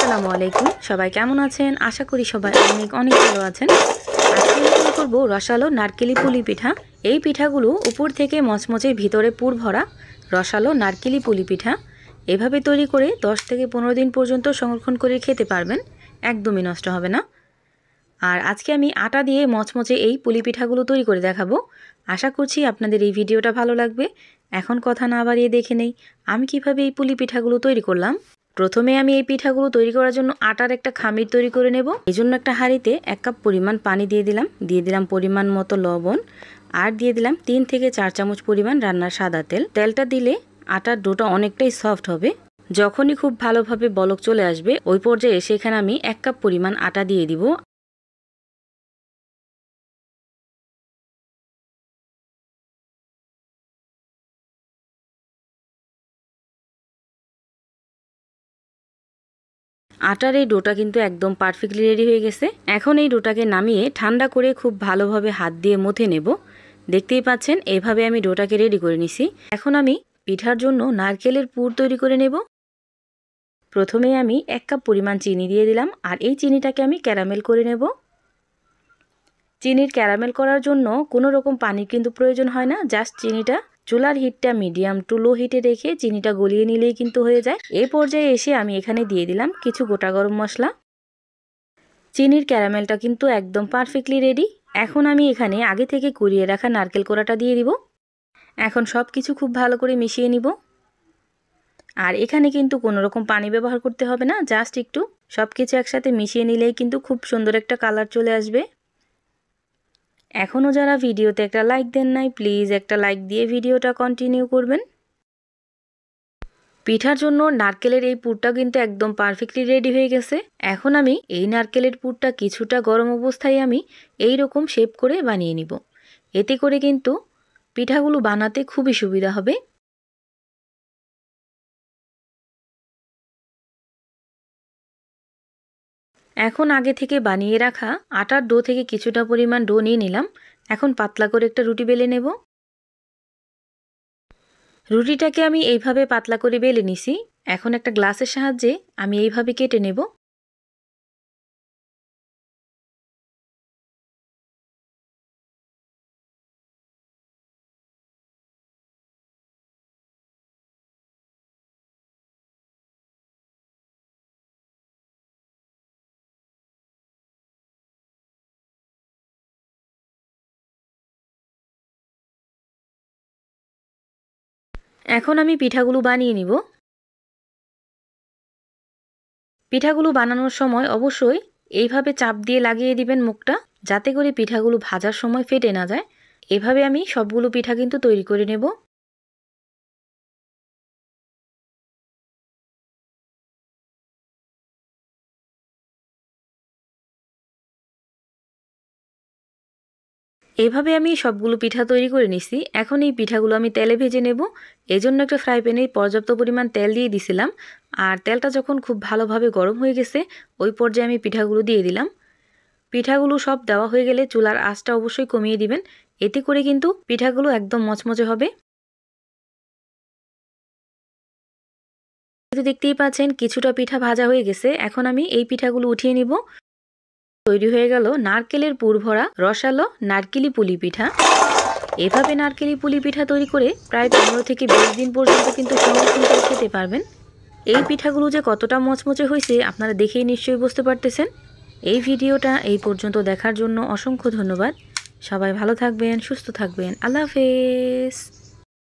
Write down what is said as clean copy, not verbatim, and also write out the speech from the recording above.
আসসালামু আলাইকুম। সবাই কেমন আছেন? আশা করি সবাই অনেক অনেক ভালো আছেন। আজকে আমি করব রসালো নারকেলি পুলি পিঠা। এই পিঠাগুলো উপর থেকে মচমচে ভিতরে পুর ভরা রসালো নারকেলি পুলি পিঠা। এভাবে তৈরি করে 10 থেকে 15 দিন পর্যন্ত সংরক্ষণ করে খেতে পারবেন, একদমই নষ্ট হবে না। আর আজকে আমি আটা দিয়ে মচমচে এই পুলি পিঠাগুলো তৈরি করে দেখাবো। আশা করছি আপনাদের এই ভিডিওটা ভালো লাগবে। এখন কথা না বাড়িয়ে দেখে নেই আমি কিভাবে এই পুলি পিঠাগুলো তৈরি করলাম। প্রথমে আমি এই পিঠাগুলো তৈরি করার জন্য আটার একটা খামির তৈরি করে নেব। এই জন্য একটা হাঁড়িতে 1 কাপ পরিমাণ পানি দিয়ে দিলাম পরিমাণ মতো লবণ, আর দিয়ে দিলাম 3 থেকে 4 চামচ পরিমাণ রান্নার সাদা তেল। তেলটা দিলে আটার ডোটা অনেকটাই সফট হবে। যখনই খুব ভালোভাবে বলক চলে আসবে ওই পর্যায়ে সেখানে আমি 1 কাপ পরিমাণ আটা দিয়ে দিব। আটার এই ডোটা কিন্তু একদম পারফেক্টলি রেডি হয়ে গেছে। এখন এই ডোটাকে নামিয়ে ঠান্ডা করে খুব ভালোভাবে হাত দিয়ে মথে নেব। দেখতেই পাচ্ছেন এইভাবে আমি ডোটাকে রেডি করে নিছি। এখন আমি পিঠার জন্য নারকেলের পুর তৈরি করে নেব। প্রথমে আমি 1 কাপ পরিমাণ চিনি দিয়ে দিলাম, আর এই চিনিটাকে আমি ক্যারামেল করে নেব। চিনির ক্যারামেল করার জন্য কোনো রকম পানি কিন্তু প্রয়োজন হয় না, জাস্ট চিনিটা চুলার হিটটা মিডিয়াম টু লো হিটে রেখে চিনিটা গলিয়ে নিলেই কিন্তু হয়ে যায়। এই পর্যায়ে এসে আমি এখানে দিয়ে দিলাম কিছু গোটা গরম মশলা। চিনির ক্যারামেলটা কিন্তু একদম পারফেক্টলি রেডি। এখন আমি এখানে আগে থেকে কুড়িয়ে রাখা নারকেল কোড়াটা দিয়ে দিব। এখন সব কিছু খুব ভালো করে মিশিয়ে নিব। আর এখানে কিন্তু কোনো রকম পানি ব্যবহার করতে হবে না, জাস্ট একটু সব কিছু একসাথে মিশিয়ে নিলেই কিন্তু খুব সুন্দর একটা কালার চলে আসবে। এখনও যারা ভিডিওতে একটা লাইক দেন নাই, প্লিজ একটা লাইক দিয়ে ভিডিওটা কন্টিনিউ করবেন। পিঠার জন্য নারকেলের এই পুরটা কিন্তু একদম পারফেক্টলি রেডি হয়ে গেছে। এখন আমি এই নারকেলের পুরটা কিছুটা গরম অবস্থায় আমি এই রকম শেপ করে বানিয়ে নিব। এতে করে কিন্তু পিঠাগুলো বানাতে খুবই সুবিধা হবে। এখন আগে থেকে বানিয়ে রাখা আটার ডো থেকে কিছুটা পরিমাণ ডো নিয়ে নিলাম। এখন পাতলা করে একটা রুটি বেলে নেব। রুটিটাকে আমি এইভাবে পাতলা করে বেলে নিছি। এখন একটা গ্লাসের সাহায্যে আমি এইভাবে কেটে নেব। এখন আমি পিঠাগুলো বানিয়ে নিব। পিঠাগুলো বানানোর সময় অবশ্যই এইভাবে চাপ দিয়ে লাগিয়ে দিবেন মুখটা, যাতে করে পিঠাগুলো ভাজার সময় ফেটে না যায়। এভাবে আমি সবগুলো পিঠা কিন্তু তৈরি করে নেব। এভাবে আমি সবগুলো পিঠা তৈরি করে নিছি। এখন এই পিঠাগুলো আমি তেলে ভেজে নেব। এজন্য একটা ফ্রাই প্যানে পর্যাপ্ত পরিমাণ তেল দিয়ে দিছিলাম। আর তেলটা যখন খুব ভালোভাবে গরম হয়ে গেছে ওই পর্যায়ে আমি পিঠাগুলো দিয়ে দিলাম। পিঠাগুলো সব দেওয়া হয়ে গেলে চুলার আঁচটা অবশ্যই কমিয়ে দিবেন। এতে করে কিন্তু পিঠাগুলো একদম মচমচে হবে। তো দেখতেই পাচ্ছেন কিছুটা পিঠা ভাজা হয়ে গেছে। এখন আমি এই পিঠাগুলো উঠিয়ে নিব। তৈরি হয়ে গেল নারকেলের পুর ভরা রসালো নারকেলি পুলি পিঠা। এভাবে নারকেলি পুলি পিঠা তৈরি করে প্রায় 15 থেকে 20 দিন পর্যন্ত কিন্তু সংরক্ষণ করে খেতে পারবেন। এই পিঠাগুলো যে কতটা মচমচে হয়েছে আপনারা দেখেই নিশ্চয়ই বুঝতে পারতেছেন। এই ভিডিওটা এই পর্যন্ত দেখার জন্য অসংখ্য ধন্যবাদ। সবাই ভালো থাকবেন, সুস্থ থাকবেন। আল্লাহ হাফেজ।